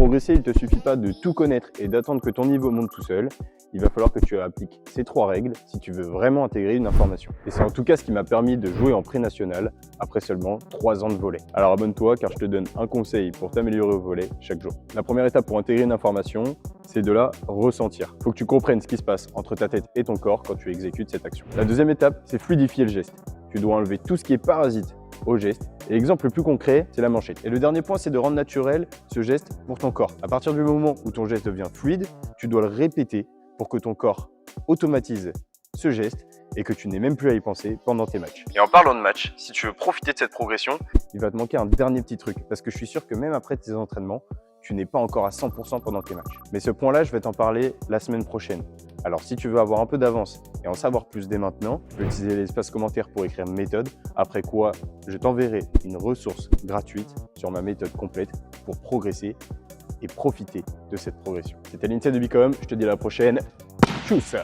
progresser, il ne te suffit pas de tout connaître et d'attendre que ton niveau monte tout seul. Il va falloir que tu appliques ces 3 règles si tu veux vraiment intégrer une information. Et c'est en tout cas ce qui m'a permis de jouer en pré-national après seulement 3 ans de volley. Alors abonne-toi car je te donne un conseil pour t'améliorer au volley chaque jour. La première étape pour intégrer une information, c'est de la ressentir. Il faut que tu comprennes ce qui se passe entre ta tête et ton corps quand tu exécutes cette action. La deuxième étape, c'est fluidifier le geste. Tu dois enlever tout ce qui est parasite au geste. Et l'exemple le plus concret, c'est la manchette. Et le dernier point, c'est de rendre naturel ce geste pour ton corps. À partir du moment où ton geste devient fluide, tu dois le répéter pour que ton corps automatise ce geste et que tu n'aies même plus à y penser pendant tes matchs. Et en parlant de match, si tu veux profiter de cette progression, il va te manquer un dernier petit truc parce que je suis sûr que même après tes entraînements, tu n'es pas encore à 100% pendant tes matchs. Mais ce point-là, je vais t'en parler la semaine prochaine. Alors si tu veux avoir un peu d'avance et en savoir plus dès maintenant, tu peux utiliser l'espace commentaire pour écrire méthode, après quoi je t'enverrai une ressource gratuite sur ma méthode complète pour progresser et profiter de cette progression. C'était l'INSEE de Bicom, je te dis à la prochaine. Tchuss!